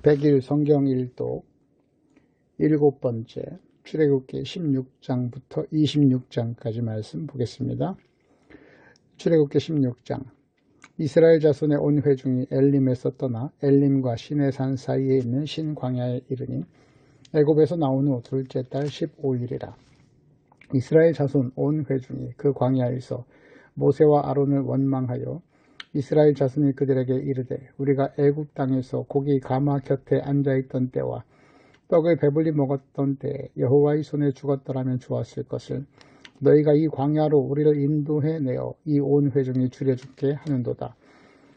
100일 성경 일독 일곱 번째 출애굽기 16장부터 26장까지 말씀 보겠습니다. 출애굽기 16장 이스라엘 자손의 온 회중이 엘림에서 떠나 엘림과 시내산 사이에 있는 신광야에 이르니 애굽에서 나온 후 둘째 달 15일이라. 이스라엘 자손 온 회중이 그 광야에서 모세와 아론을 원망하여 이스라엘 자손이 그들에게 이르되 우리가 애굽 땅에서 고기 가마 곁에 앉아있던 때와 떡을 배불리 먹었던 때에 여호와의 손에 죽었더라면 좋았을 것을 너희가 이 광야로 우리를 인도해 내어 이 온 회중이 주려 죽게 하는도다.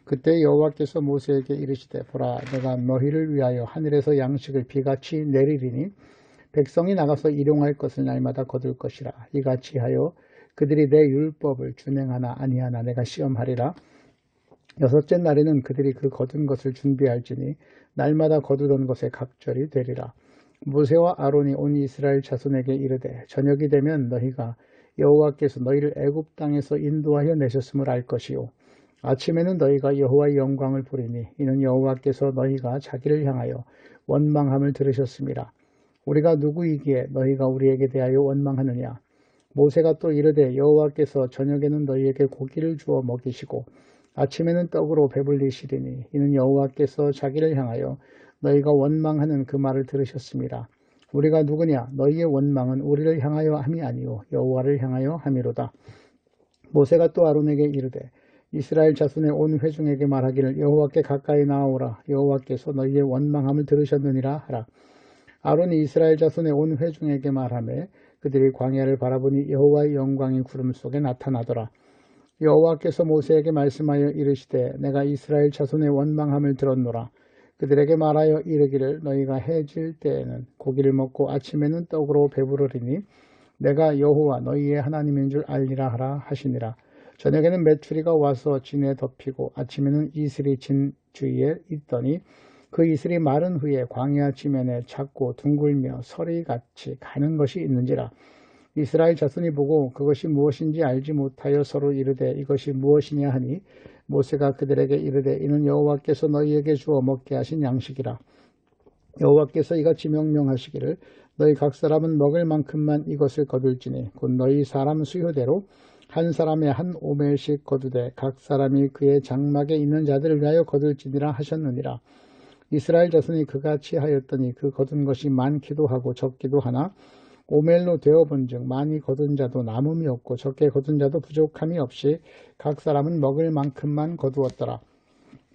그때 여호와께서 모세에게 이르시되 보라 내가 너희를 위하여 하늘에서 양식을 비같이 내리리니 백성이 나가서 일용할 것을 날마다 거둘 것이라. 이같이 하여 그들이 내 율법을 준행하나 아니하나 내가 시험하리라. 여섯째 날에는 그들이 그 거둔 것을 준비할지니 날마다 거두던 것에 각절이 되리라. 모세와 아론이 온 이스라엘 자손에게 이르되 저녁이 되면 너희가 여호와께서 너희를 애굽 땅에서 인도하여 내셨음을 알 것이요 아침에는 너희가 여호와의 영광을 보리니 이는 여호와께서 너희가 자기를 향하여 원망함을 들으셨음이라. 우리가 누구이기에 너희가 우리에게 대하여 원망하느냐. 모세가 또 이르되 여호와께서 저녁에는 너희에게 고기를 주어 먹이시고 아침에는 떡으로 배불리시리니 이는 여호와께서 자기를 향하여 너희가 원망하는 그 말을 들으셨습니다. 우리가 누구냐. 너희의 원망은 우리를 향하여 함이 아니요 여호와를 향하여 함이로다. 모세가 또 아론에게 이르되 이스라엘 자손의 온 회중에게 말하기를 여호와께 가까이 나아오라. 여호와께서 너희의 원망함을 들으셨느니라 하라. 아론이 이스라엘 자손의 온 회중에게 말하며 그들이 광야를 바라보니 여호와의 영광이 구름 속에 나타나더라. 여호와께서 모세에게 말씀하여 이르시되 내가 이스라엘 자손의 원망함을 들었노라. 그들에게 말하여 이르기를 너희가 해질 때에는 고기를 먹고 아침에는 떡으로 배부르리니 내가 여호와 너희의 하나님인 줄 알리라 하라 하시니라. 저녁에는 메추리가 와서 진에 덮이고 아침에는 이슬이 진 주위에 있더니 그 이슬이 마른 후에 광야 지면에 작고 둥글며 서리같이 가는 것이 있는지라. 이스라엘 자손이 보고 그것이 무엇인지 알지 못하여 서로 이르되 이것이 무엇이냐 하니 모세가 그들에게 이르되 이는 여호와께서 너희에게 주어 먹게 하신 양식이라. 여호와께서 이같이 명령하시기를 너희 각 사람은 먹을 만큼만 이것을 거둘지니 곧 너희 사람 수요대로 한 사람의 한 오멜씩 거두되 각 사람이 그의 장막에 있는 자들을 위하여 거둘지니라 하셨느니라. 이스라엘 자손이 그같이 하였더니 그 거둔 것이 많기도 하고 적기도 하나 오멜로 되어본즉 많이 거둔 자도 남음이 없고 적게 거둔 자도 부족함이 없이 각 사람은 먹을 만큼만 거두었더라.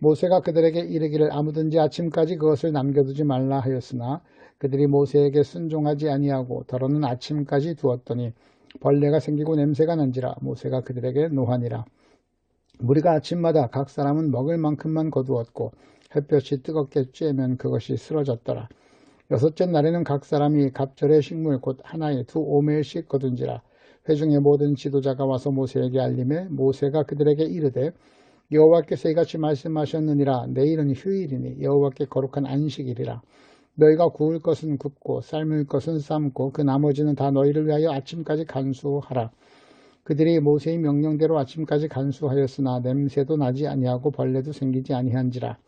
모세가 그들에게 이르기를 아무든지 아침까지 그것을 남겨두지 말라 하였으나 그들이 모세에게 순종하지 아니하고 더러는 아침까지 두었더니 벌레가 생기고 냄새가 난지라. 모세가 그들에게 노하니라. 무리가 아침마다 각 사람은 먹을 만큼만 거두었고 햇볕이 뜨겁게 쬐면 그것이 쓰러졌더라. 여섯째 날에는 각 사람이 갑절의 식물 곧 하나에 2오멜씩 거둔지라. 회중의 모든 지도자가 와서 모세에게 알림해 모세가 그들에게 이르되 여호와께서 이같이 말씀하셨느니라. 내일은 휴일이니 여호와께 거룩한 안식일이라. 너희가 구울 것은 굽고 삶을 것은 삶고 그 나머지는 다 너희를 위하여 아침까지 간수하라. 그들이 모세의 명령대로 아침까지 간수하였으나 냄새도 나지 아니하고 벌레도 생기지 아니한지라.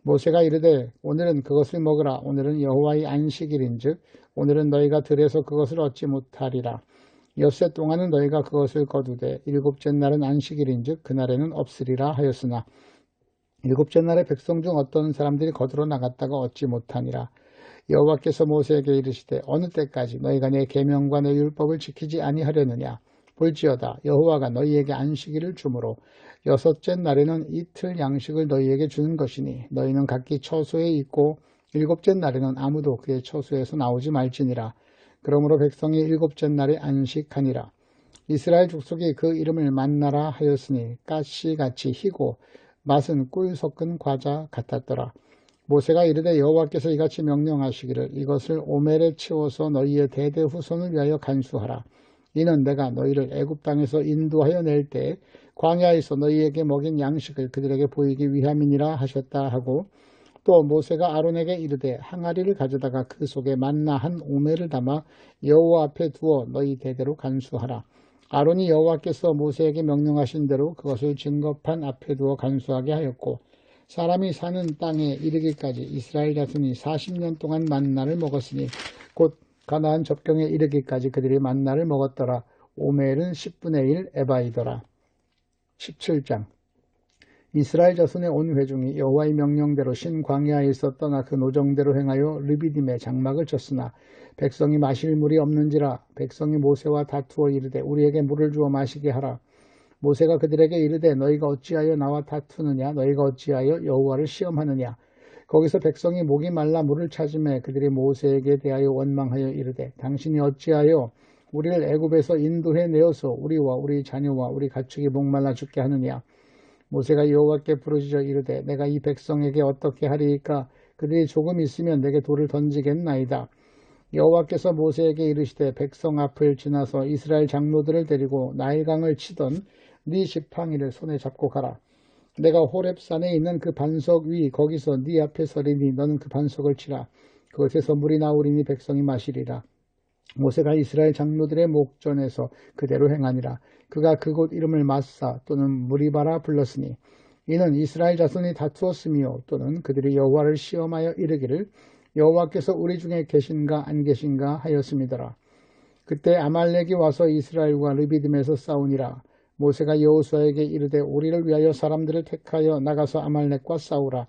모세가 이르되 오늘은 그것을 먹으라. 오늘은 여호와의 안식일인즉 오늘은 너희가 들에서 그것을 얻지 못하리라. 엿새 동안은 너희가 그것을 거두되 일곱째 날은 안식일인즉 그날에는 없으리라 하였으나 일곱째 날에 백성 중 어떤 사람들이 거두러 나갔다가 얻지 못하니라. 여호와께서 모세에게 이르시되 어느 때까지 너희가 내 계명과 내 율법을 지키지 아니하려느냐. 볼지어다 여호와가 너희에게 안식일을 주므로 여섯째 날에는 이틀 양식을 너희에게 주는 것이니 너희는 각기 처소에 있고 일곱째 날에는 아무도 그의 처소에서 나오지 말지니라. 그러므로 백성이 일곱째 날에 안식하니라. 이스라엘 족속이 그 이름을 만나라 하였으니 가시같이 희고 맛은 꿀 섞은 과자 같았더라. 모세가 이르되 여호와께서 이같이 명령하시기를 이것을 오멜에 채워서 너희의 대대 후손을 위하여 간수하라. 이는 내가 너희를 애굽 땅에서 인도하여 낼 때에 광야에서 너희에게 먹인 양식을 그들에게 보이기 위함이니라 하셨다 하고 또 모세가 아론에게 이르되 항아리를 가져다가 그 속에 만나 한 오멜을 담아 여호와 앞에 두어 너희 대대로 간수하라. 아론이 여호와께서 모세에게 명령하신 대로 그것을 증거판 앞에 두어 간수하게 하였고 사람이 사는 땅에 이르기까지 이스라엘 자손이 40년 동안 만나를 먹었으니 곧 가나안 접경에 이르기까지 그들이 만나를 먹었더라. 오멜은 10분의 1 에바이더라. 17장. 이스라엘 자손의 온 회중이 여호와의 명령대로 신 광야에서 떠나 그 노정대로 행하여 르비딤에 장막을 쳤으나 백성이 마실 물이 없는지라. 백성이 모세와 다투어 이르되 우리에게 물을 주어 마시게 하라. 모세가 그들에게 이르되 너희가 어찌하여 나와 다투느냐. 너희가 어찌하여 여호와를 시험하느냐. 거기서 백성이 목이 말라 물을 찾으매 그들이 모세에게 대하여 원망하여 이르되 당신이 어찌하여 우리를 애굽에서 인도해 내어서 우리와 우리 자녀와 우리 가축이 목말라 죽게 하느냐. 모세가 여호와께 부르짖어 이르되 내가 이 백성에게 어떻게 하리이까. 그들이 조금 있으면 내게 돌을 던지겠나이다. 여호와께서 모세에게 이르시되 백성 앞을 지나서 이스라엘 장로들을 데리고 나일강을 치던 네 지팡이를 손에 잡고 가라. 내가 호렙산에 있는 그 반석 위 거기서 네 앞에 서리니 너는 그 반석을 치라. 그것에서 물이 나오리니 백성이 마시리라. 모세가 이스라엘 장로들의 목전에서 그대로 행하니라. 그가 그곳 이름을 마사 또는 무리바라 불렀으니 이는 이스라엘 자손이 다투었으며 또는 그들이 여호와를 시험하여 이르기를 여호와께서 우리 중에 계신가 안 계신가 하였음이더라. 그때 아말렉이 와서 이스라엘과 르비딤에서 싸우니라. 모세가 여호수아에게 이르되 우리를 위하여 사람들을 택하여 나가서 아말렉과 싸우라.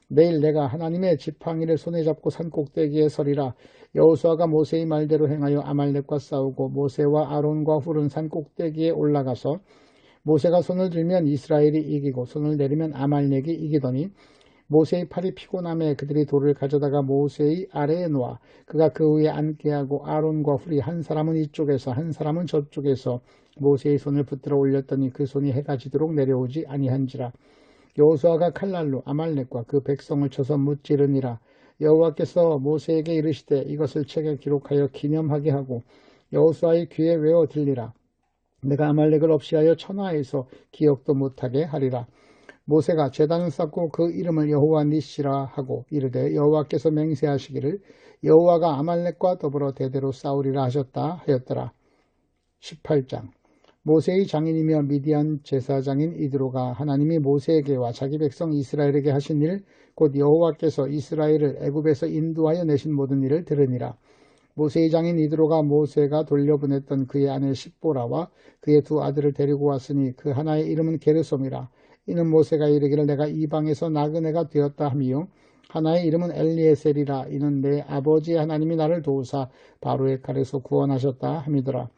내일 내가 하나님의 지팡이를 손에 잡고 산꼭대기에 서리라. 여호수아가 모세의 말대로 행하여 아말렉과 싸우고 모세와 아론과 훌은 산꼭대기에 올라가서 모세가 손을 들면 이스라엘이 이기고 손을 내리면 아말렉이 이기더니 모세의 팔이 피곤함에 그들이 돌을 가져다가 모세의 아래에 놓아 그가 그 위에 앉게 하고 아론과 훌이 한 사람은 이쪽에서 한 사람은 저쪽에서 모세의 손을 붙들어 올렸더니 그 손이 해가 지도록 내려오지 아니한지라. 여호수아가 칼날로 아말렉과 그 백성을 쳐서 무찌르니라. 여호와께서 모세에게 이르시되 이것을 책에 기록하여 기념하게 하고 여호수아의 귀에 외워 들리라. 내가 아말렉을 없이하여 천하에서 기억도 못하게 하리라. 모세가 제단을 쌓고 그 이름을 여호와 니시라 하고 이르되 여호와께서 맹세하시기를 여호와가 아말렉과 더불어 대대로 싸우리라 하셨다 하였더라. 18장. 모세의 장인이며 미디안 제사장인 이드로가 하나님이 모세에게와 자기 백성 이스라엘에게 하신 일 곧 여호와께서 이스라엘을 애굽에서 인도하여 내신 모든 일을 들으니라. 모세의 장인 이드로가 모세가 돌려보냈던 그의 아내 십보라와 그의 두 아들을 데리고 왔으니 그 하나의 이름은 게르솜이라. 이는 모세가 이르기를 내가 이방에서 나그네가 되었다 하미요 하나의 이름은 엘리에셀이라. 이는 내 아버지 하나님이 나를 도우사 바로의 칼에서 구원하셨다 함이더라.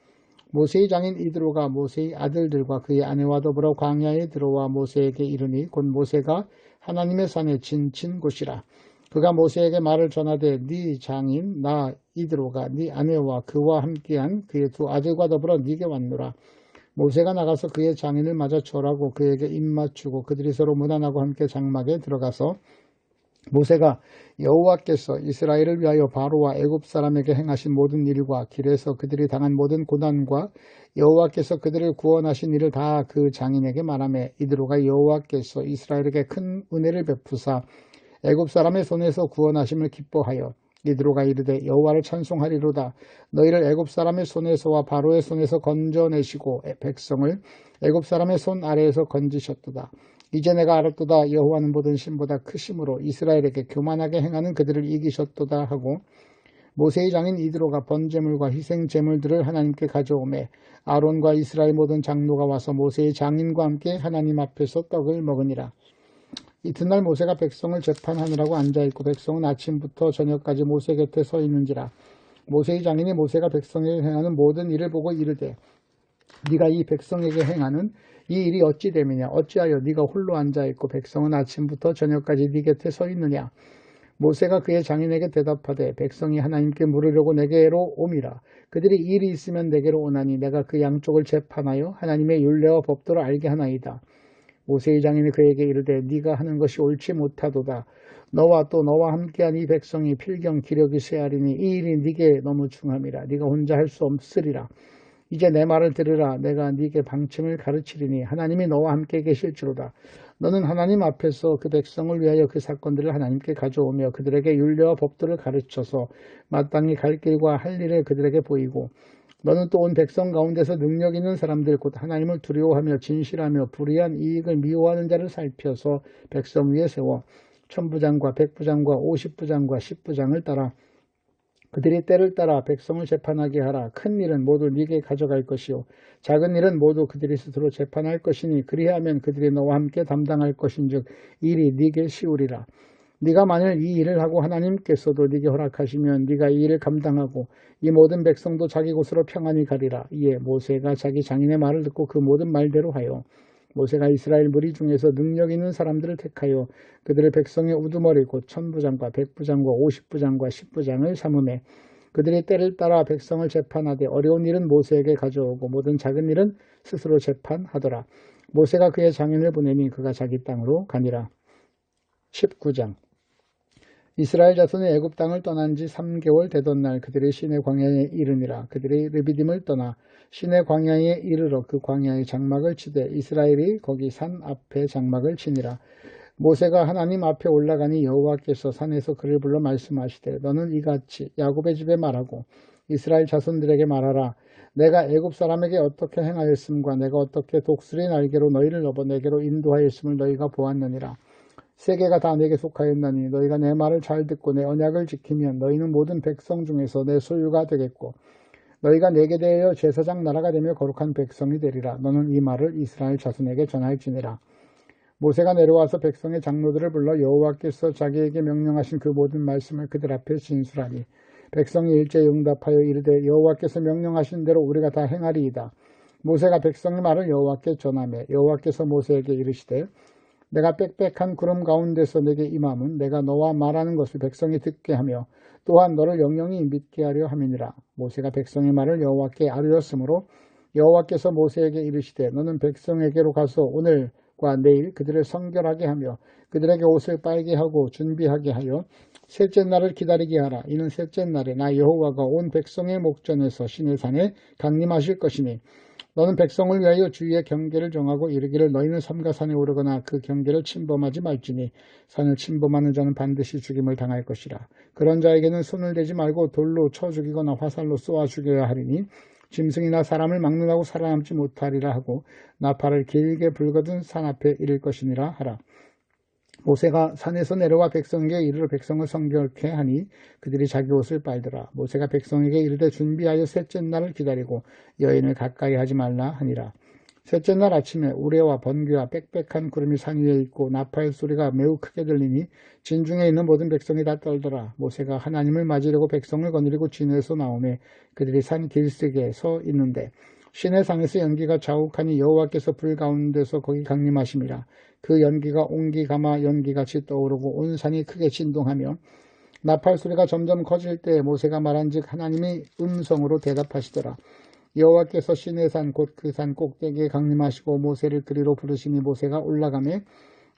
모세의 장인 이드로가 모세의 아들들과 그의 아내와 더불어 광야에 들어와 모세에게 이르니 곧 모세가 하나님의 산에 진친 곳이라. 그가 모세에게 말을 전하되 네 장인 나 이드로가 네 아내와 그와 함께한 그의 두 아들과 더불어 네게 왔노라. 모세가 나가서 그의 장인을 맞아 절하고 그에게 입맞추고 그들이 서로 무난하고 함께 장막에 들어가서 모세가 여호와께서 이스라엘을 위하여 바로와 애굽 사람에게 행하신 모든 일과 길에서 그들이 당한 모든 고난과 여호와께서 그들을 구원하신 일을 다 그 장인에게 말하며 이드로가 여호와께서 이스라엘에게 큰 은혜를 베푸사 애굽 사람의 손에서 구원하심을 기뻐하여 이드로가 이르되 여호와를 찬송하리로다. 너희를 애굽 사람의 손에서와 바로의 손에서 건져내시고 백성을 애굽 사람의 손 아래에서 건지셨도다. 이제 내가 알았도다. 여호와는 모든 신보다 크심으로 이스라엘에게 교만하게 행하는 그들을 이기셨도다 하고 모세의 장인 이드로가 번제물과 희생제물들을 하나님께 가져오매 아론과 이스라엘 모든 장로가 와서 모세의 장인과 함께 하나님 앞에서 떡을 먹으니라. 이튿날 모세가 백성을 재판하느라고 앉아있고 백성은 아침부터 저녁까지 모세 곁에 서 있는지라. 모세의 장인이 모세가 백성에게 행하는 모든 일을 보고 이르되 네가 이 백성에게 행하는 이 일이 어찌 됨이냐. 어찌하여 네가 홀로 앉아있고 백성은 아침부터 저녁까지 네 곁에 서 있느냐. 모세가 그의 장인에게 대답하되 백성이 하나님께 물으려고 내게로 옴이라. 그들이 일이 있으면 내게로 오나니 내가 그 양쪽을 재판하여 하나님의 율례와 법도를 알게 하나이다. 모세의 장인이 그에게 이르되 네가 하는 것이 옳지 못하도다. 너와 또 너와 함께한 이 백성이 필경 기력이 쇠하리니 이 일이 네게 너무 중함이라. 네가 혼자 할 수 없으리라. 이제 내 말을 들으라. 내가 네게 방침을 가르치리니 하나님이 너와 함께 계실지로다. 너는 하나님 앞에서 그 백성을 위하여 그 사건들을 하나님께 가져오며 그들에게 율례와 법도를 가르쳐서 마땅히 갈 길과 할 일을 그들에게 보이고 너는 또 온 백성 가운데서 능력 있는 사람들 곧 하나님을 두려워하며 진실하며 불의한 이익을 미워하는 자를 살펴서 백성 위에 세워 천부장과 백부장과 50부장과 10부장을 따라 그들이 때를 따라 백성을 재판하게 하라. 큰 일은 모두 네게 가져갈 것이요 작은 일은 모두 그들이 스스로 재판할 것이니 그리하면 그들이 너와 함께 담당할 것인즉 일이 네게 쉬우리라. 네가 만일 이 일을 하고 하나님께서도 네게 허락하시면 네가 이 일을 감당하고 이 모든 백성도 자기 곳으로 평안히 가리라. 이에 모세가 자기 장인의 말을 듣고 그 모든 말대로 하여 모세가 이스라엘 무리 중에서 능력 있는 사람들을 택하여 그들을 백성의 우두머리 곧 천부장과 백부장과 50부장과 10부장을 삼음해 그들이 때를 따라 백성을 재판하되 어려운 일은 모세에게 가져오고 모든 작은 일은 스스로 재판하더라. 모세가 그의 장인을 보내니 그가 자기 땅으로 가니라. 19장 이스라엘 자손이 애굽 땅을 떠난 지 3개월 되던 날 그들이 시내 광야에 이르니라. 그들이 르비딤을 떠나 시내 광야에 이르러 그 광야의 장막을 치되 이스라엘이 거기 산 앞에 장막을 치니라. 모세가 하나님 앞에 올라가니 여호와께서 산에서 그를 불러 말씀하시되 너는 이같이 야곱의 집에 말하고 이스라엘 자손들에게 말하라. 내가 애굽 사람에게 어떻게 행하였음과 내가 어떻게 독수리 날개로 너희를 넘어 내게로 인도하였음을 너희가 보았느니라. 세계가 다 내게 속하였나니 너희가 내 말을 잘 듣고 내 언약을 지키면 너희는 모든 백성 중에서 내 소유가 되겠고 너희가 내게 대하여 제사장 나라가 되며 거룩한 백성이 되리라. 너는 이 말을 이스라엘 자손에게 전할지니라. 모세가 내려와서 백성의 장로들을 불러 여호와께서 자기에게 명령하신 그 모든 말씀을 그들 앞에 진술하니 백성이 일제히 응답하여 이르되 여호와께서 명령하신 대로 우리가 다 행하리이다. 모세가 백성의 말을 여호와께 전하매 여호와께서 모세에게 이르시되 내가 빽빽한 구름 가운데서 내게 임함은 내가 너와 말하는 것을 백성이 듣게 하며 또한 너를 영영히 믿게 하려 함이니라. 모세가 백성의 말을 여호와께 아뢰었으므로 여호와께서 모세에게 이르시되 너는 백성에게로 가서 오늘과 내일 그들을 성결하게 하며 그들에게 옷을 빨게 하고 준비하게 하여 셋째 날을 기다리게 하라. 이는 셋째 날에 나 여호와가 온 백성의 목전에서 시내산에 강림하실 것이니 너는 백성을 위하여 주위의 경계를 정하고 이르기를 너희는 삼가 산에 오르거나 그 경계를 침범하지 말지니 산을 침범하는 자는 반드시 죽임을 당할 것이라. 그런 자에게는 손을 대지 말고 돌로 쳐 죽이거나 화살로 쏘아 죽여야 하리니 짐승이나 사람을 막론하고 살아남지 못하리라 하고 나팔을 길게 불거든 산 앞에 이를 것이니라 하라. 모세가 산에서 내려와 백성에게 이르러 백성을 성결케 하니 그들이 자기 옷을 빨더라. 모세가 백성에게 이르되 준비하여 셋째 날을 기다리고 여인을 가까이 하지 말라 하니라. 셋째 날 아침에 우레와 번개와 빽빽한 구름이 산 위에 있고 나팔 소리가 매우 크게 들리니 진중에 있는 모든 백성이 다 떨더라. 모세가 하나님을 맞으려고 백성을 거느리고 진에서 나오매 그들이 산 길석에 서 있는데 시내산에서 연기가 자욱하니 여호와께서 불 가운데서 거기 강림하심이라. 그 연기가 옹기가마 연기같이 떠오르고 온 산이 크게 진동하며 나팔 소리가 점점 커질 때 모세가 말한즉 하나님이 음성으로 대답하시더라. 여호와께서 시내산 곧 그 산 꼭대기에 강림하시고 모세를 그리로 부르시니 모세가 올라가매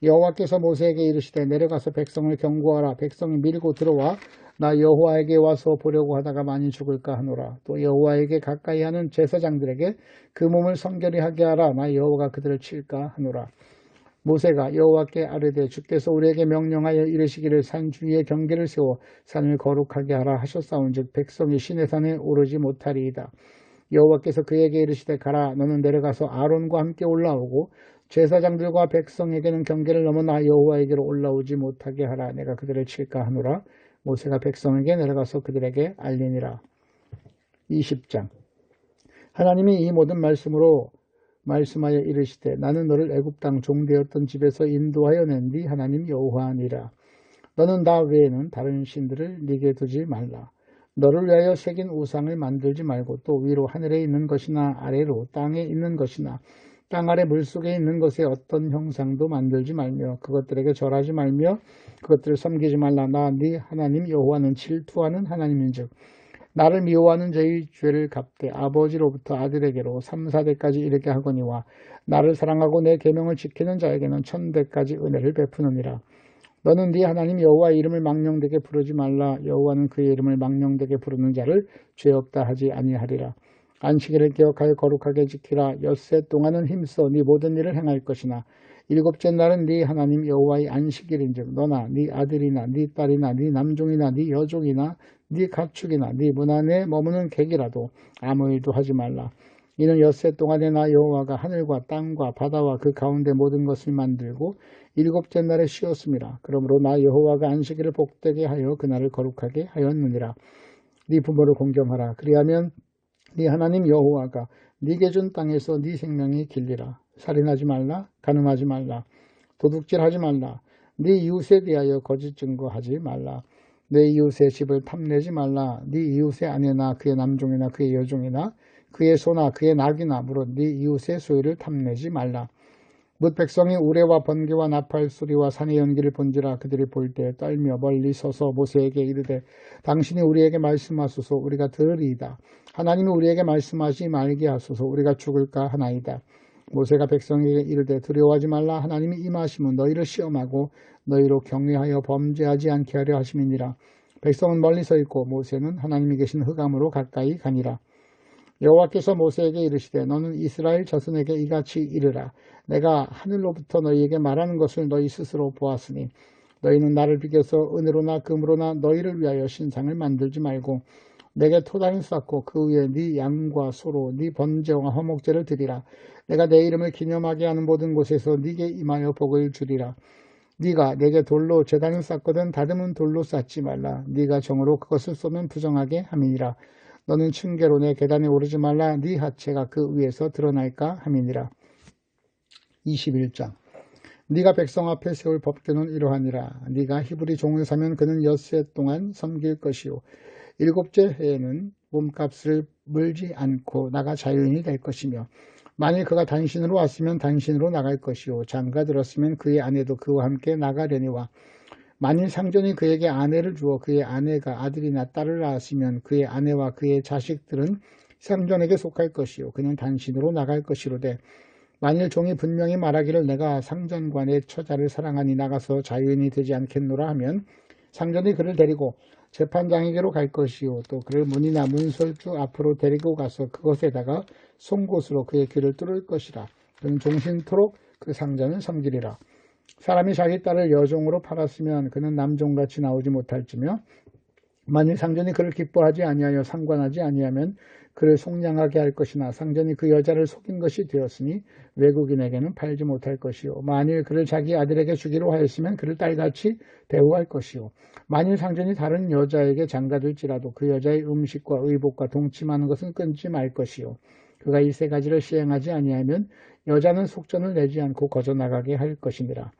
여호와께서 모세에게 이르시되 내려가서 백성을 경고하라. 백성이 밀고 들어와 나 여호와에게 와서 보려고 하다가 많이 죽을까 하노라. 또 여호와에게 가까이 하는 제사장들에게 그 몸을 성결히 하게 하라. 나 여호와가 그들을 칠까 하노라. 모세가 여호와께 아뢰되 주께서 우리에게 명령하여 이르시기를 산 주위에 경계를 세워 산을 거룩하게 하라 하셨사온즉 백성이 시내산에 오르지 못하리이다. 여호와께서 그에게 이르시되 가라. 너는 내려가서 아론과 함께 올라오고 제사장들과 백성에게는 경계를 넘어 나 여호와에게로 올라오지 못하게 하라. 내가 그들을 칠까 하노라. 모세가 백성에게 내려가서 그들에게 알리니라. 20장 하나님이 이 모든 말씀으로 말씀하여 이르시되 나는 너를 애굽 땅 종되었던 집에서 인도하여 낸 네 하나님 여호와니라. 너는 나 외에는 다른 신들을 네게 두지 말라. 너를 위하여 새긴 우상을 만들지 말고 또 위로 하늘에 있는 것이나 아래로 땅에 있는 것이나 땅 아래 물속에 있는 것에 어떤 형상도 만들지 말며 그것들에게 절하지 말며 그것들을 섬기지 말라. 나 네 하나님 여호와는 질투하는 하나님인즉 나를 미워하는 자의 죄를 갚되 아버지로부터 아들에게로 3, 4대까지 이르게 하거니와 나를 사랑하고 내 계명을 지키는 자에게는 1000대까지 은혜를 베푸느니라. 너는 네 하나님 여호와의 이름을 망령되게 부르지 말라. 여호와는 그의 이름을 망령되게 부르는 자를 죄 없다 하지 아니하리라. 안식일을 기억하여 거룩하게 지키라. 엿새 동안은 힘써 네 모든 일을 행할 것이나 일곱째 날은 네 하나님 여호와의 안식일인즉 너나 네 아들이나 네 딸이나 네 남종이나 네 여종이나 네 가축이나 네 문 안에 머무는 객이라도 아무 일도 하지 말라. 이는 엿새 동안에 나 여호와가 하늘과 땅과 바다와 그 가운데 모든 것을 만들고 일곱째 날에 쉬었습니다. 그러므로 나 여호와가 안식일을 복되게 하여 그날을 거룩하게 하였느니라. 네 부모를 공경하라. 그리하면 네 하나님 여호와가 네게 준 땅에서 네 생명이 길리라. 살인하지 말라. 간음하지 말라. 도둑질하지 말라. 네 이웃에 대하여 거짓 증거하지 말라. 내 이웃의 집을 탐내지 말라. 네 이웃의 아내나 그의 남종이나 그의 여종이나 그의 소나 그의 낙이나 물론 네 이웃의 소유를 탐내지 말라. 뭇 백성이 우레와 번개와 나팔 소리와 산의 연기를 본지라. 그들이 볼 때 떨며 멀리 서서 모세에게 이르되 당신이 우리에게 말씀하소서. 우리가 들으리이다. 하나님이 우리에게 말씀하지 말게 하소서. 우리가 죽을까 하나이다. 모세가 백성에게 이르되 두려워하지 말라. 하나님이 임하시면 너희를 시험하고 너희로 경외하여 범죄하지 않게 하려 하심이니라. 백성은 멀리 서 있고 모세는 하나님이 계신 흑암으로 가까이 가니라. 여호와께서 모세에게 이르시되 너는 이스라엘 자손에게 이같이 이르라. 내가 하늘로부터 너희에게 말하는 것을 너희 스스로 보았으니 너희는 나를 비교서 은으로나 금으로나 너희를 위하여 신상을 만들지 말고 내게 토단을 쌓고 그 위에 네 양과 소로 네 번제와 화목제를 드리라. 내가 내 이름을 기념하게 하는 모든 곳에서 네게 임하여 복을 주리라. 네가 내게 돌로 제단을 쌓거든 다듬은 돌로 쌓지 말라. 네가 정으로 그것을 쏘면 부정하게 함이니라. 너는 층계로 내 계단에 오르지 말라. 네 하체가 그 위에서 드러날까 함이니라. 21장 네가 백성 앞에 세울 법궤는 이러하니라. 네가 히브리 종을 사면 그는 엿새 동안 섬길 것이요 일곱째 해에는 몸값을 물지 않고 나가 자유인이 될 것이며 만일 그가 단신으로 왔으면 단신으로 나갈 것이요 장가 들었으면 그의 아내도 그와 함께 나가려니와 만일 상전이 그에게 아내를 주어 그의 아내가 아들이나 딸을 낳았으면 그의 아내와 그의 자식들은 상전에게 속할 것이요 그는 단신으로 나갈 것이로되 만일 종이 분명히 말하기를 내가 상전과 내 처자를 사랑하니 나가서 자유인이 되지 않겠노라 하면 상전이 그를 데리고 재판장에게로 갈 것이요 또 그를 문이나 문설주 앞으로 데리고 가서 그것에다가 송곳으로 그의 귀를 뚫을 것이라. 그는 종신토록 그 상전을 섬기리라. 사람이 자기 딸을 여종으로 팔았으면 그는 남종같이 나오지 못할지며 만일 상전이 그를 기뻐하지 아니하여 상관하지 아니하면 그를 속량하게 할 것이나 상전이 그 여자를 속인 것이 되었으니 외국인에게는 팔지 못할 것이요 만일 그를 자기 아들에게 주기로 하였으면 그를 딸같이 대우할 것이요 만일 상전이 다른 여자에게 장가들지라도 그 여자의 음식과 의복과 동침하는 것은 끊지 말 것이요 그가 이 세 가지를 시행하지 아니하면 여자는 속전을 내지 않고 거저나가게 할 것이니라.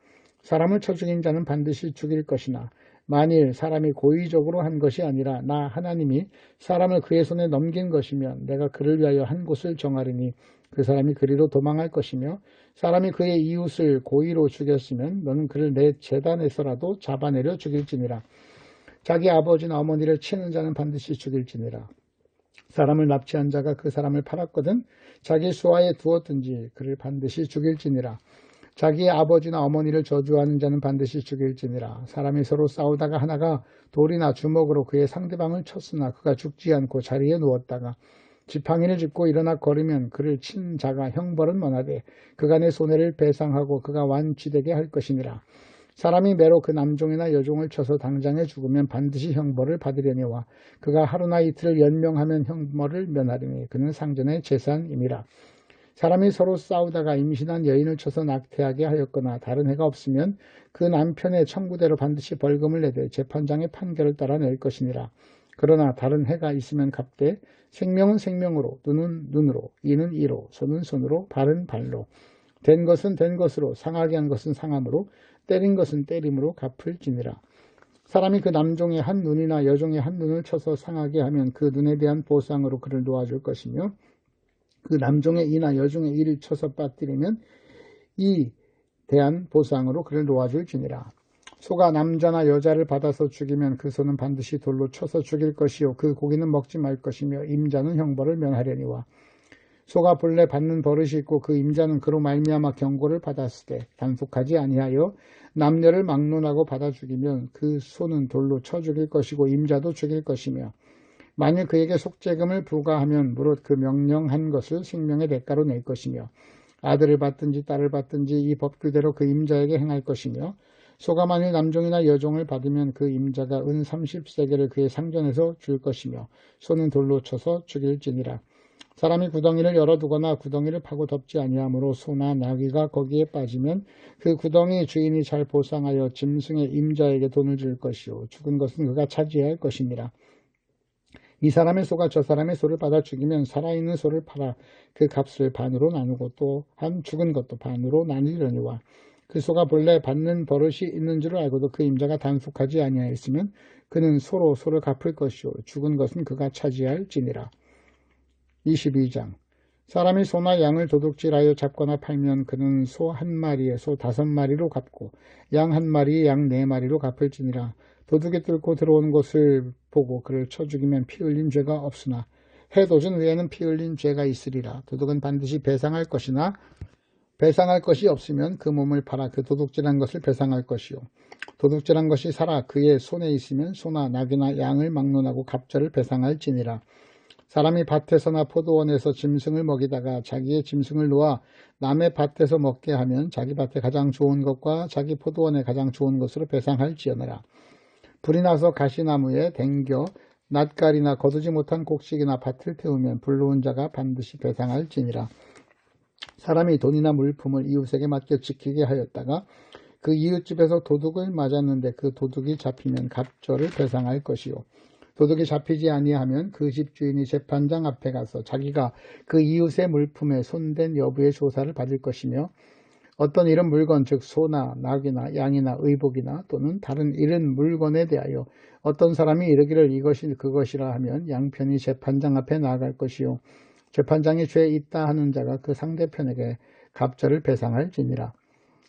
사람을 쳐 죽인 자는 반드시 죽일 것이나 만일 사람이 고의적으로 한 것이 아니라 나 하나님이 사람을 그의 손에 넘긴 것이면 내가 그를 위하여 한 곳을 정하리니 그 사람이 그리로 도망할 것이며 사람이 그의 이웃을 고의로 죽였으면 너는 그를 내 제단에서라도 잡아내려 죽일지니라. 자기 아버지나 어머니를 치는 자는 반드시 죽일지니라. 사람을 납치한 자가 그 사람을 팔았거든 자기 수하에 두었든지 그를 반드시 죽일지니라. 자기의 아버지나 어머니를 저주하는 자는 반드시 죽일지니라. 사람이 서로 싸우다가 하나가 돌이나 주먹으로 그의 상대방을 쳤으나 그가 죽지 않고 자리에 누웠다가 지팡이를 짚고 일어나 걸으면 그를 친 자가 형벌은 면하되 그가 내 손해를 배상하고 그가 완치되게 할 것이니라. 사람이 매로 그 남종이나 여종을 쳐서 당장에 죽으면 반드시 형벌을 받으려니와 그가 하루나 이틀을 연명하면 형벌을 면하리니 그는 상전의 재산임이라. 사람이 서로 싸우다가 임신한 여인을 쳐서 낙태하게 하였거나 다른 해가 없으면 그 남편의 청구대로 반드시 벌금을 내되 재판장의 판결을 따라 낼 것이니라. 그러나 다른 해가 있으면 갚되 생명은 생명으로 눈은 눈으로 이는 이로 손은 손으로 발은 발로 된 것은 된 것으로 상하게 한 것은 상함으로 때린 것은 때림으로 갚을지니라. 사람이 그 남종의 한 눈이나 여종의 한 눈을 쳐서 상하게 하면 그 눈에 대한 보상으로 그를 놓아줄 것이며 그 남종의 이나 여종의 이를 쳐서 빠뜨리면 이 대한 보상으로 그를 놓아줄지니라. 소가 남자나 여자를 받아서 죽이면 그 소는 반드시 돌로 쳐서 죽일 것이요 그 고기는 먹지 말 것이며 임자는 형벌을 면하려니와 소가 본래 받는 버릇이 있고 그 임자는 그로 말미암아 경고를 받았을 때 단속하지 아니하여 남녀를 막론하고 받아 죽이면 그 소는 돌로 쳐 죽일 것이고 임자도 죽일 것이며 만일 그에게 속죄금을 부과하면 무릇 그 명령한 것을 생명의 대가로 낼 것이며 아들을 받든지 딸을 받든지 이 법 그대로 그 임자에게 행할 것이며 소가 만일 남종이나 여종을 받으면 그 임자가 은 30세겔을 그의 상전에서 줄 것이며 소는 돌로 쳐서 죽일지니라. 사람이 구덩이를 열어두거나 구덩이를 파고 덮지 아니하므로 소나 나귀가 거기에 빠지면 그 구덩이 주인이 잘 보상하여 짐승의 임자에게 돈을 줄 것이요 죽은 것은 그가 차지해야 할 것이니라. 이 사람의 소가 저 사람의 소를 받아 죽이면 살아있는 소를 팔아 그 값을 반으로 나누고 또한 죽은 것도 반으로 나누려니와 그 소가 본래 받는 버릇이 있는 줄 알고도 그 임자가 단속하지 아니하였으면 그는 소로 소를 갚을 것이요 죽은 것은 그가 차지할지니라. 22장 사람이 소나 양을 도둑질하여 잡거나 팔면 그는 소 한 마리에 소 5마리로 갚고 양 한 마리에 양 4마리로 갚을지니라. 도둑이 뚫고 들어오는 것을 보고 그를 쳐 죽이면 피 흘린 죄가 없으나 해도준 외에는 피 흘린 죄가 있으리라. 도둑은 반드시 배상할 것이나 배상할 것이 없으면 그 몸을 팔아 그 도둑질한 것을 배상할 것이요 도둑질한 것이 살아 그의 손에 있으면 소나 나귀나 양을 막론하고 갑절을 배상할지니라. 사람이 밭에서나 포도원에서 짐승을 먹이다가 자기의 짐승을 놓아 남의 밭에서 먹게 하면 자기 밭에 가장 좋은 것과 자기 포도원에 가장 좋은 것으로 배상할지어내라. 불이 나서 가시나무에 댕겨 낫갈이나 거두지 못한 곡식이나 밭을 태우면 불러온 자가 반드시 배상할지니라. 사람이 돈이나 물품을 이웃에게 맡겨 지키게 하였다가 그 이웃집에서 도둑을 맞았는데 그 도둑이 잡히면 갑절을 배상할 것이요 도둑이 잡히지 아니하면 그 집 주인이 재판장 앞에 가서 자기가 그 이웃의 물품에 손댄 여부의 조사를 받을 것이며 어떤 이런 물건 즉 소나 낙이나 양이나 의복이나 또는 다른 이런 물건에 대하여 어떤 사람이 이르기를 이것이 그것이라 하면 양편이 재판장 앞에 나아갈 것이요 재판장이 죄 있다 하는 자가 그 상대편에게 갑절을 배상할지니라.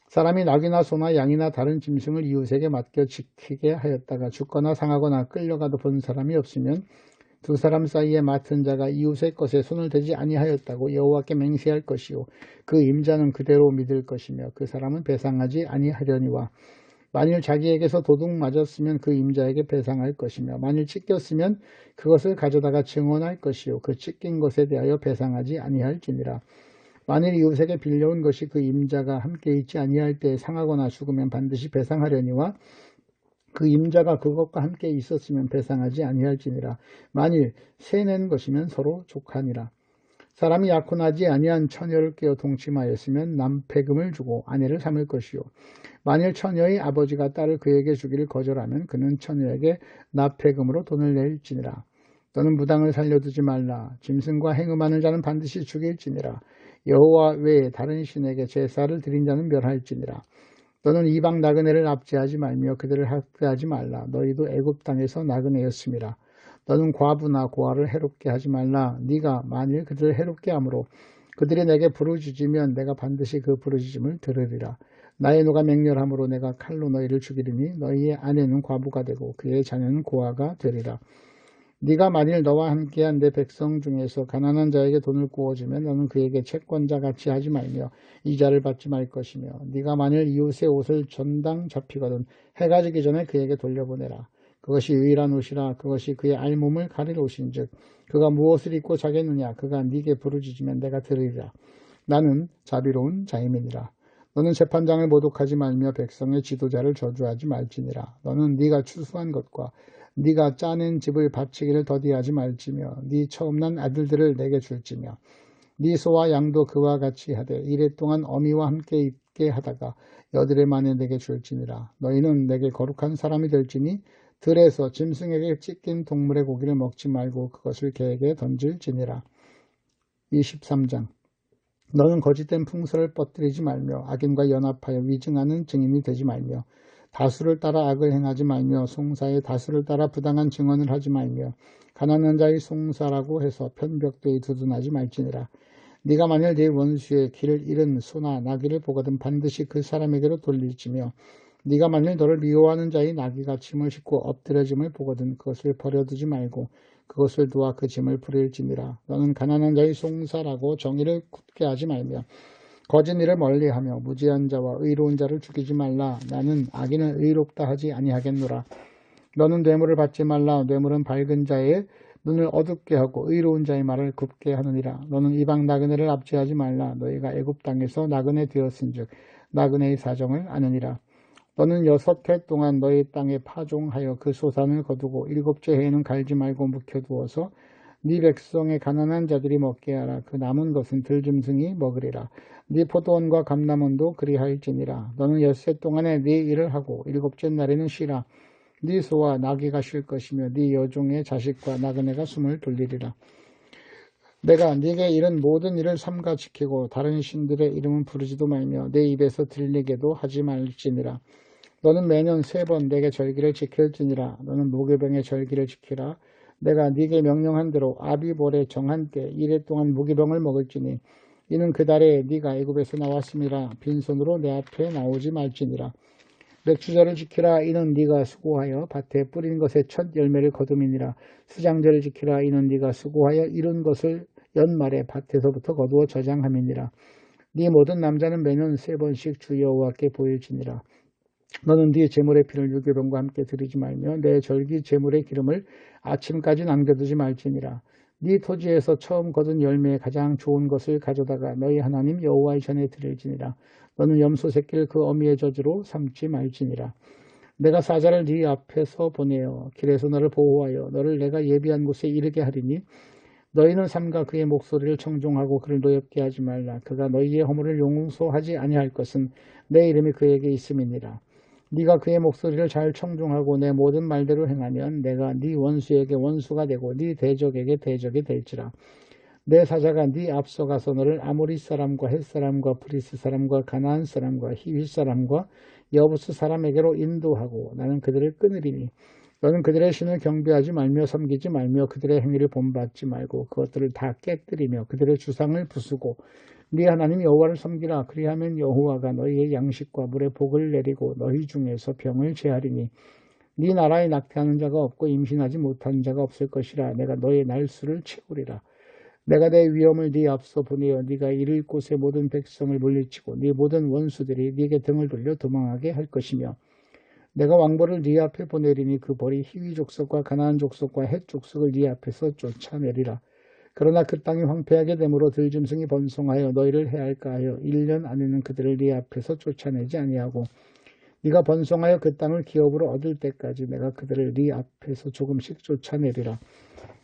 사람이 낙이나 소나 양이나 다른 짐승을 이웃에게 맡겨 지키게 하였다가 죽거나 상하거나 끌려가도 본 사람이 없으면 두 사람 사이에 맡은 자가 이웃의 것에 손을 대지 아니하였다고 여호와께 맹세할 것이요 그 임자는 그대로 믿을 것이며 그 사람은 배상하지 아니하려니와 만일 자기에게서 도둑 맞았으면 그 임자에게 배상할 것이며 만일 찢겼으면 그것을 가져다가 증언할 것이요 그 찢긴 것에 대하여 배상하지 아니할지니라. 만일 이웃에게 빌려온 것이 그 임자가 함께 있지 아니할 때에 상하거나 죽으면 반드시 배상하려니와 그 임자가 그것과 함께 있었으면 배상하지 아니할지니라. 만일 세낸 것이면 서로 족하니라. 사람이 약혼하지 아니한 처녀를 깨어 동침하였으면 남패금을 주고 아내를 삼을 것이요 만일 처녀의 아버지가 딸을 그에게 주기를 거절하면 그는 처녀에게 납패금으로 돈을 낼지니라. 너는 무당을 살려두지 말라. 짐승과 행음하는 자는 반드시 죽일지니라. 여호와 외에 다른 신에게 제사를 드린 자는 멸할지니라. 너는 이방 나그네를 압제하지 말며 그들을 학대하지 말라. 너희도 애굽 땅에서 나그네였음이라. 너는 과부나 고아를 해롭게 하지 말라. 네가 만일 그들을 해롭게 함으로 그들이 내게 부르짖으면 내가 반드시 그 부르짖음을 들으리라. 나의 노가 맹렬함으로 내가 칼로 너희를 죽이리니 너희의 아내는 과부가 되고 그의 자녀는 고아가 되리라. 네가 만일 너와 함께한 내 백성 중에서 가난한 자에게 돈을 구워주면 너는 그에게 채권자같이 하지 말며 이자를 받지 말 것이며 네가 만일 이웃의 옷을 전당 잡히거든 해가 지기 전에 그에게 돌려보내라. 그것이 유일한 옷이라. 그것이 그의 알몸을 가릴 옷인즉 그가 무엇을 입고 자겠느냐. 그가 네게 부르짖으면 내가 들으리라. 나는 자비로운 자임이니라. 너는 재판장을 모독하지 말며 백성의 지도자를 저주하지 말지니라. 너는 네가 추수한 것과 네가 짜낸 집을 바치기를 더디하지 말지며 네 처음 난 아들들을 내게 줄지며 네 소와 양도 그와 같이 하되 이래 동안 어미와 함께 있게 하다가 여드레 만에 내게 줄지니라. 너희는 내게 거룩한 사람이 될지니 들에서 짐승에게 찢긴 동물의 고기를 먹지 말고 그것을 개에게 던질지니라. 23장 너는 거짓된 풍설을 뻗들이지 말며 악인과 연합하여 위증하는 증인이 되지 말며 다수를 따라 악을 행하지 말며 송사의 다수를 따라 부당한 증언을 하지 말며 가난한 자의 송사라고 해서 편벽되이 두둔하지 말지니라. 네가 만일 네 원수의 길을 잃은 소나 나귀를 보거든 반드시 그 사람에게로 돌릴지며 네가 만일 너를 미워하는 자의 나귀가 짐을 싣고 엎드려짐을 보거든 그것을 버려두지 말고 그것을 도와 그 짐을 부릴지니라. 너는 가난한 자의 송사라고 정의를 굳게 하지 말며 거짓 일을 멀리하며 무지한 자와 의로운 자를 죽이지 말라. 나는 악인을 의롭다 하지 아니하겠노라. 너는 뇌물을 받지 말라. 뇌물은 밝은 자의 눈을 어둡게 하고 의로운 자의 말을 굽게 하느니라. 너는 이방 나그네를 압제하지 말라. 너희가 애굽 땅에서 나그네 되었은즉 나그네의 사정을 아느니라. 너는 6해 동안 너희 땅에 파종하여 그 소산을 거두고 7째 해에는 갈지 말고 묵혀두어서 네 백성의 가난한 자들이 먹게 하라. 그 남은 것은 들짐승이 먹으리라. 네 포도원과 감람원도 그리할지니라. 너는 6해 동안에 네 일을 하고 7째 날에는 쉬라. 네 소와 나귀가 쉴 것이며 네 여종의 자식과 나그네가 숨을 돌리리라. 내가 네게 이른 모든 일을 삼가 지키고 다른 신들의 이름은 부르지도 말며 내 입에서 들리게도 하지 말지니라. 너는 매년 3번 내게 절기를 지킬지니라. 너는 무교병의 절기를 지키라. 내가 네게 명령한 대로 아비볼의 정한 때 1해 동안 무교병을 먹을지니 이는 그 달에 네가 애굽에서 나왔음이라. 빈손으로 내 앞에 나오지 말지니라. 맥주절을 지키라. 이는 네가 수고하여 밭에 뿌린 것의 첫 열매를 거둠이니라. 수장절을 지키라. 이는 네가 수고하여 이룬 것을 연말에 밭에서부터 거두어 저장함이니라. 네 모든 남자는 매년 3번씩 주 여호와께 보일지니라. 너는 네 제물의 피를 유교병과 함께 드리지 말며 내 절기 제물의 기름을 아침까지 남겨두지 말지니라. 네 토지에서 처음 거둔 열매의 가장 좋은 것을 가져다가 너희 하나님 여호와의 전에 드릴지니라. 너는 염소 새끼를 그 어미의 저주로 삼지 말지니라. 내가 사자를 네 앞에서 보내어 길에서 너를 보호하여 너를 내가 예비한 곳에 이르게 하리니 너희는 삼가 그의 목소리를 청종하고 그를 노엽게 하지 말라. 그가 너희의 허물을 용서하지 아니할 것은 내 이름이 그에게 있음이니라. 네가 그의 목소리를 잘 청종하고 내 모든 말대로 행하면 내가 네 원수에게 원수가 되고 네 대적에게 대적이 될지라. 내 사자가 네 앞서가서 너를 아모리 사람과 헷 사람과 브리스 사람과 가나안 사람과 히윗 사람과 여부스 사람에게로 인도하고 나는 그들을 끊으리니 너는 그들의 신을 경배하지 말며 섬기지 말며 그들의 행위를 본받지 말고 그것들을 다 깨뜨리며 그들의 주상을 부수고 네 하나님 여호와를 섬기라. 그리하면 여호와가 너희의 양식과 물의 복을 내리고 너희 중에서 병을 제하리니 네 나라에 낙태하는 자가 없고 임신하지 못하는 자가 없을 것이라. 내가 너의 날수를 채우리라. 내가 내 위엄을 네 앞서 보내어 네가 이를 곳의 모든 백성을 물리치고 네 모든 원수들이 네게 등을 돌려 도망하게 할 것이며 내가 왕벌을 네 앞에 보내리니 그 벌이 히위 족속과 가나안 족속과 헷 족속을 네 앞에서 쫓아내리라. 그러나 그 땅이 황폐하게 되므로 들짐승이 번성하여 너희를 해할까 하여 1년 안에는 그들을 네 앞에서 쫓아내지 아니하고 네가 번성하여 그 땅을 기업으로 얻을 때까지 내가 그들을 네 앞에서 조금씩 쫓아내리라.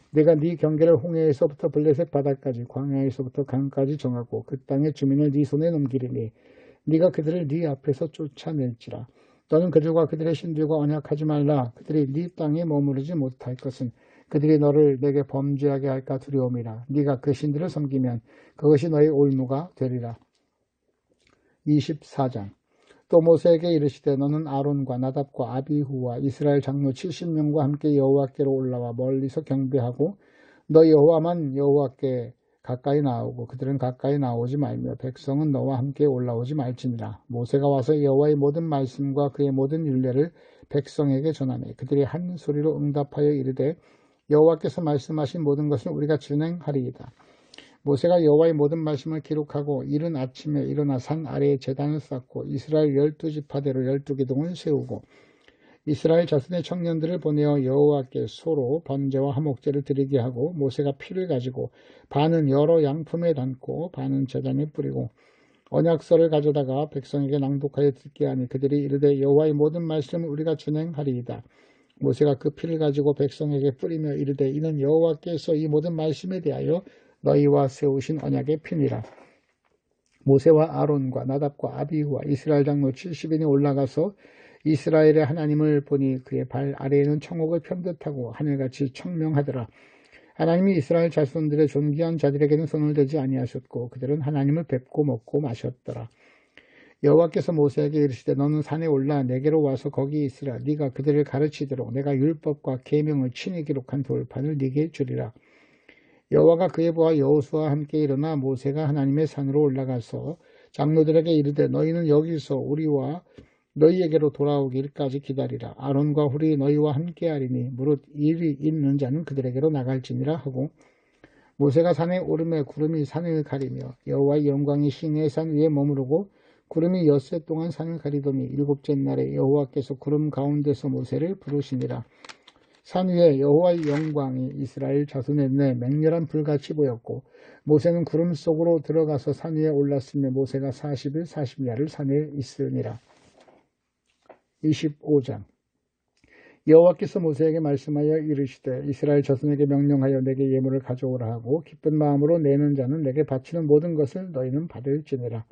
내가 네 경계를 홍해에서부터 블레셋 바다까지 광야에서부터 강까지 정하고 그 땅의 주민을 네 손에 넘기리니 네가 그들을 네 앞에서 쫓아낼지라. 너는 그들과 그들의 신들과 언약하지 말라. 그들이 네 땅에 머무르지 못할 것은 그들이 너를 내게 범죄하게 할까 두려움이라. 네가 그 신들을 섬기면 그것이 너의 올무가 되리라. 24장. 또 모세에게 이르시되 너는 아론과 나답과 아비후와 이스라엘 장로 70명과 함께 여호와께로 올라와 멀리서 경배하고 너 여호와만 여호와께 가까이 나오고 그들은 가까이 나오지 말며 백성은 너와 함께 올라오지 말지니라. 모세가 와서 여호와의 모든 말씀과 그의 모든 율례를 백성에게 전하매 그들이 한 소리로 응답하여 이르되 여호와께서 말씀하신 모든 것을 우리가 준행하리이다. 모세가 여호와의 모든 말씀을 기록하고 이른 아침에 일어나 산 아래에 제단을 쌓고 이스라엘 12지파대로 12기둥을 세우고 이스라엘 자손의 청년들을 보내어 여호와께 소로 번제와 화목제를 드리게 하고 모세가 피를 가지고 반은 여러 양품에 담고 반은 제단에 뿌리고 언약서를 가져다가 백성에게 낭독하여 듣게 하니 그들이 이르되 여호와의 모든 말씀을 우리가 준행하리이다. 모세가 그 피를 가지고 백성에게 뿌리며 이르되 이는 여호와께서 이 모든 말씀에 대하여 너희와 세우신 언약의 피니라. 모세와 아론과 나답과 아비후와 이스라엘 장로 70인이 올라가서 이스라엘의 하나님을 보니 그의 발 아래에는 청옥을 편듯하고 하늘같이 청명하더라. 하나님이 이스라엘 자손들의 존귀한 자들에게는 손을 대지 아니하셨고 그들은 하나님을 뵙고 먹고 마셨더라. 여호와께서 모세에게 이르시되 너는 산에 올라 내게로 와서 거기 있으라. 네가 그들을 가르치도록 내가 율법과 계명을 친히 기록한 돌판을 네게 주리라. 여호와가 그의 부하 여호수아와 함께 일어나 모세가 하나님의 산으로 올라가서 장로들에게 이르되 너희는 여기서 우리와 너희에게로 돌아오기까지 기다리라. 아론과 훌이 너희와 함께하리니 무릇 일이 있는 자는 그들에게로 나갈지니라 하고 모세가 산에 오르매 구름이 산을 가리며 여호와의 영광이 시내의 산 위에 머무르고 구름이 엿새 동안 산을 가리더니 7째 날에 여호와께서 구름 가운데서 모세를 부르시니라. 산 위에 여호와의 영광이 이스라엘 자손의 눈에 맹렬한 불같이 보였고 모세는 구름 속으로 들어가서 산 위에 올랐으며 모세가 40일 40야를 산에 있으니라. 25장. 여호와께서 모세에게 말씀하여 이르시되 이스라엘 자손에게 명령하여 내게 예물을 가져오라 하고 기쁜 마음으로 내는 자는 내게 바치는 모든 것을 너희는 받을지니라.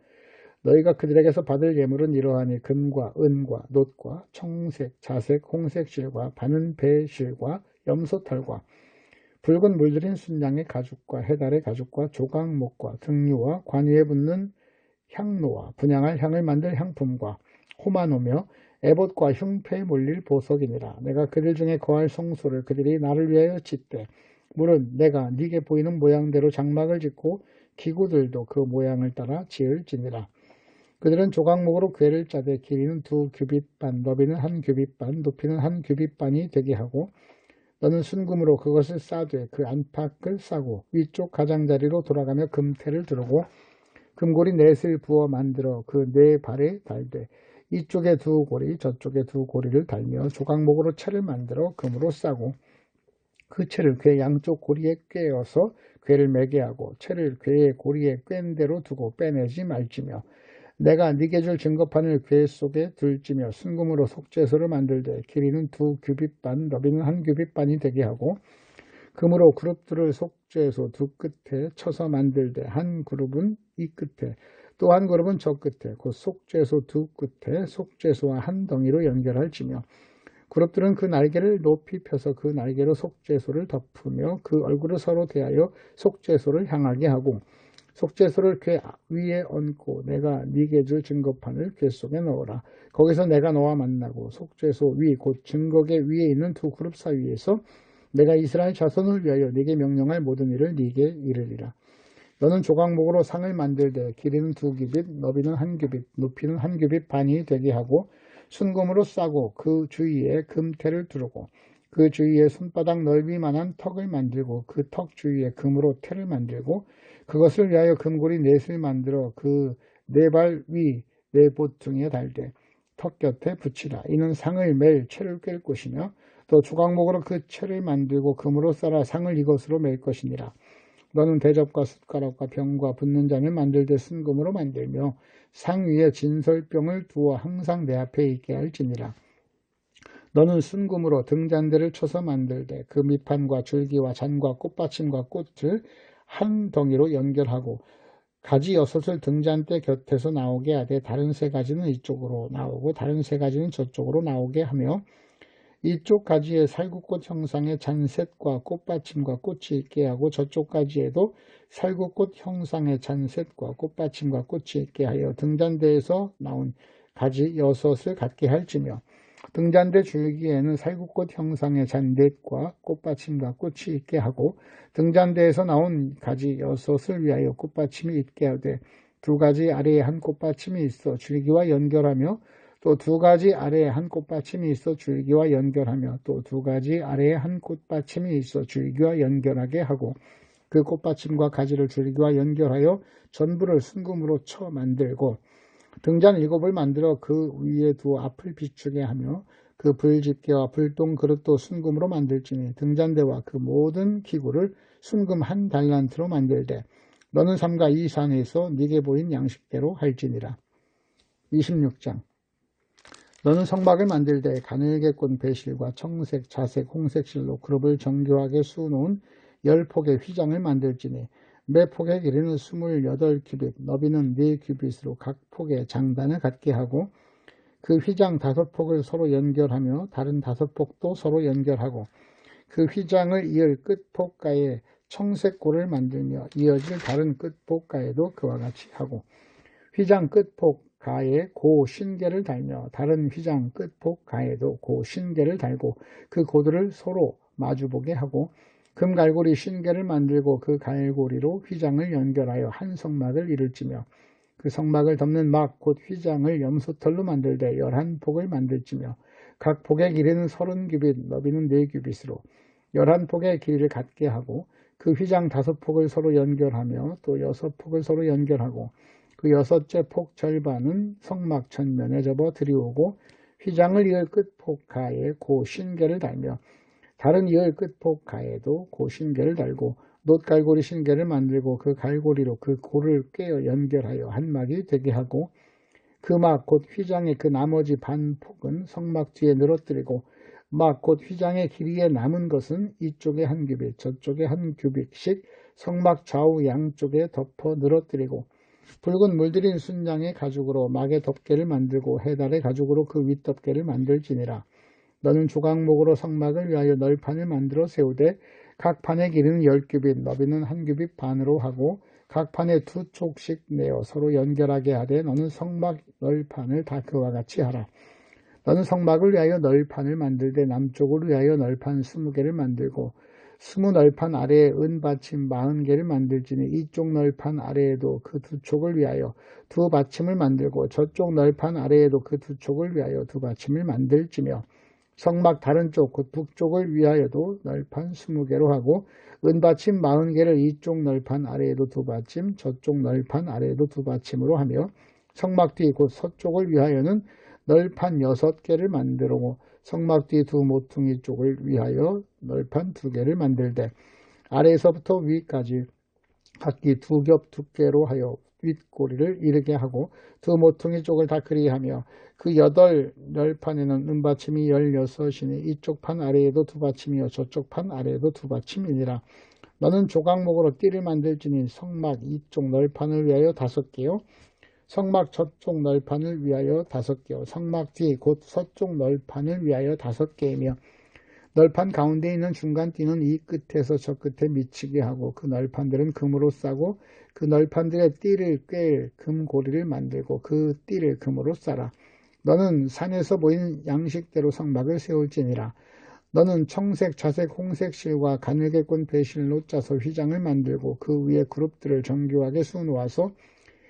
너희가 그들에게서 받을 예물은 이러하니 금과 은과 놋과 청색, 자색, 홍색 실과 바는 배 실과 염소털과 붉은 물들인 순양의 가죽과 해달의 가죽과 조각목과 등류와 관유에 붙는 향로와 분향할 향을 만들 향품과 호마노며 에봇과 흉패에 몰릴 보석이니라. 내가 그들 중에 거할 성소를 그들이 나를 위하여 짓되 물은 내가 네게 보이는 모양대로 장막을 짓고 기구들도 그 모양을 따라 지을지니라. 그들은 조각목으로 궤를 짜되 길이는 2규빗반, 너비는 1규빗반, 높이는 1규빗반이 되게 하고 너는 순금으로 그것을 싸되 그 안팎을 싸고 위쪽 가장자리로 돌아가며 금태를 두르고 금고리 넷을 부어 만들어 그 네 발에 달되 이쪽에 2고리 저쪽에 2고리를 달며 조각목으로 채를 만들어 금으로 싸고 그 채를 궤 양쪽 고리에 꿰어서 궤를 매게 하고 채를 궤의 고리에 꿰인 대로 두고 빼내지 말지며 내가 네게 줄 증거판을 궤 속에 둘지며 순금으로 속죄소를 만들되 길이는 2규빗반 너비는 1규빗반이 되게 하고 금으로 그룹들을 속죄소 2끝에 쳐서 만들되 한 그룹은 이 끝에 또 한 그룹은 저 끝에 곧 속죄소 2끝에 속죄소와 한 덩이로 연결할지며 그룹들은 그 날개를 높이 펴서 그 날개로 속죄소를 덮으며 그 얼굴을 서로 대하여 속죄소를 향하게 하고 속죄소를 궤 위에 얹고 내가 네게 줄 증거판을 궤 속에 넣어라. 거기서 내가 너와 만나고 속죄소 위 곧 증거궤 위에 있는 2그룹 사이에서 내가 이스라엘 자손을 위하여 네게 명령할 모든 일을 네게 이르리라. 너는 조각목으로 상을 만들되 길이는 2규빗, 너비는 1규빗, 높이는 1규빗 반이 되게 하고 순금으로 싸고 그 주위에 금태를 두르고 그 주위에 손바닥 넓이만한 턱을 만들고 그 턱 주위에 금으로 태를 만들고 그것을 위하여 금고리 넷을 만들어 그 네 발 위 네 보퉁이에 달되 턱 곁에 붙이라. 이는 상을 맬 채를 꿰 것이며 또 조각목으로 그 채를 만들고 금으로 쌓아 상을 이것으로 맬 것이니라. 너는 대접과 숟가락과 병과 붓는 잔을 만들되 순금으로 만들며 상 위에 진설병을 두어 항상 내 앞에 있게 할지니라. 너는 순금으로 등잔대를 쳐서 만들되 그 밑판과 줄기와 잔과 꽃받침과 꽃을 한 덩이로 연결하고 가지 6을 등잔대 곁에서 나오게 하되 다른 3가지는 이쪽으로 나오고 다른 3가지는 저쪽으로 나오게 하며 이쪽 가지에 살구꽃 형상의 잔셋과 꽃받침과 꽃이 있게 하고 저쪽 가지에도 살구꽃 형상의 잔셋과 꽃받침과 꽃이 있게 하여 등잔대에서 나온 가지 6을 갖게 할지며 등잔대 줄기에는 살구꽃 형상의 잔넷과 꽃받침과 꽃이 있게 하고 등잔대에서 나온 가지 6을 위하여 꽃받침이 있게 하되 2가지 아래에 한 꽃받침이 있어 줄기와 연결하며 또 2가지 아래에 한 꽃받침이 있어 줄기와 연결하며 또 2가지 아래에 한 꽃받침이 있어 줄기와 연결하게 하고 그 꽃받침과 가지를 줄기와 연결하여 전부를 순금으로 쳐 만들고 등잔 7을 만들어 그 위에 두어 앞을 비추게 하며 그 불집게와 불똥 그릇도 순금으로 만들지니 등잔대와 그 모든 기구를 순금 1달란트로 만들되 너는 삼가 이 산에서 네게 보인 양식대로 할지니라. 26장. 너는 성막을 만들되 가늘게 꼰 배실과 청색, 자색, 홍색 실로 그룹을 정교하게 수놓은 10폭의 휘장을 만들지니 매 폭의 길이는 28규빗, 너비는 4규빗으로 각 폭의 장단을 갖게 하고 그 휘장 5폭을 서로 연결하며 다른 5폭도 서로 연결하고 그 휘장을 이을 끝폭가에 청색고를 만들며 이어질 다른 끝폭가에도 그와 같이 하고 휘장 끝폭 가에 고 신계를 달며 다른 휘장 끝폭 가에도 고 신계를 달고 그 고들을 서로 마주보게 하고 금갈고리 신계를 만들고 그 갈고리로 휘장을 연결하여 한 성막을 이룰지며 그 성막을 덮는 막 곧 휘장을 염소털로 만들되 11폭을 만들지며 각 폭의 길이는 30규빗 너비는 4규빗으로 11폭의 길이를 갖게 하고 그 휘장 5폭을 서로 연결하며 또 6폭을 서로 연결하고 그 6째 폭 절반은 성막 전면에 접어 들이오고 휘장을 이을 끝폭 가에 고 신계를 달며 다른 이을 끝폭 가에도 고 신계를 달고 놋갈고리 신계를 만들고 그 갈고리로 그 고를 꿰어 연결하여 한 막이 되게 하고 그 막 곧 휘장의 그 나머지 반폭은 성막 뒤에 늘어뜨리고 막 곧 휘장의 길이에 남은 것은 이쪽에 한 규빗 저쪽에 한 규빗씩 성막 좌우 양쪽에 덮어 늘어뜨리고 붉은 물들인 순장의 가죽으로 막의 덮개를 만들고 해달의 가죽으로 그 윗덮개를 만들지니라. 너는 조각목으로 성막을 위하여 널판을 만들어 세우되 각 판의 길이는 10규빗 너비는 한 규빗 반으로 하고 각 판에 2촉씩 내어 서로 연결하게 하되 너는 성막 널판을 다 그와 같이 하라. 너는 성막을 위하여 널판을 만들되 남쪽을 위하여 널판 20개를 만들고 20널판 아래에 은받침 40개를 만들지니 이쪽 널판 아래에도 그 2촉을 위하여 2받침을 만들고 저쪽 널판 아래에도 그 2촉을 위하여 2받침을 만들지며 성막 다른 쪽 곧 북쪽을 위하여도 널판 20개로 하고 은받침 40개를 이쪽 널판 아래에도 2받침 저쪽 널판 아래에도 2받침으로 하며 성막 뒤 곧 서쪽을 위하여는 널판 6개를 만들고 성막 뒤 2모퉁이 쪽을 위하여 널판 2개를 만들되 아래에서부터 위까지 각기 2겹 두께로 하여 윗꼬리를 이르게 하고 2모퉁이 쪽을 다 그리하며 그 8널판에는 은받침이 16이니 이쪽 판 아래에도 2받침이요 저쪽 판 아래에도 2받침이니라. 너는 조각목으로 띠를 만들지니 성막 이쪽 널판을 위하여 5개요 성막 저쪽 널판을 위하여 5개요 성막 뒤 곧 서쪽 널판을 위하여 5개이며 널판 가운데 있는 중간 띠는 이 끝에서 저 끝에 미치게 하고 그 널판들은 금으로 싸고 그 널판들의 띠를 꿰일 금고리를 만들고 그 띠를 금으로 싸라. 너는 산에서 보이는 양식대로 성막을 세울지니라. 너는 청색, 자색, 홍색 실과 가늘게 꼰 배실로 짜서 휘장을 만들고 그 위에 그룹들을 정교하게 수놓아서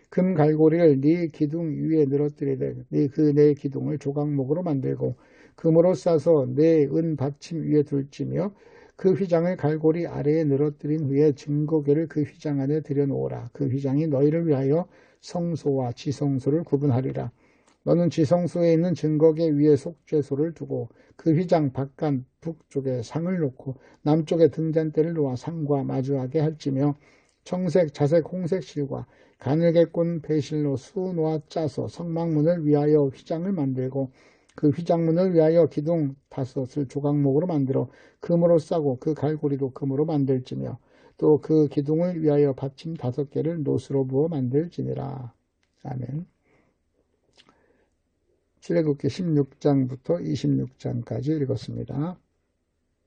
금 갈고리를 네 기둥 위에 늘어뜨리되 네 기둥을 조각목으로 만들고 금으로 싸서 네 은 받침 위에 둘지며 그 휘장을 갈고리 아래에 늘어뜨린 후에 증거궤를 그 휘장 안에 들여놓으라. 그 휘장이 너희를 위하여 성소와 지성소를 구분하리라. 너는 지성소에 있는 증거궤 위에 속죄소를 두고 그 휘장 바깥 북쪽에 상을 놓고 남쪽에 등잔대를 놓아 상과 마주하게 할지며 청색, 자색, 홍색 실과 가늘게 꼰 배실로 수놓아 짜서 성막문을 위하여 휘장을 만들고 그 휘장문을 위하여 기둥 5을 조각목으로 만들어 금으로 싸고 그 갈고리도 금으로 만들지며 또 그 기둥을 위하여 받침 5개를 노스로 부어 만들지니라. 아멘. 출애굽기 16장부터 26장까지 읽었습니다.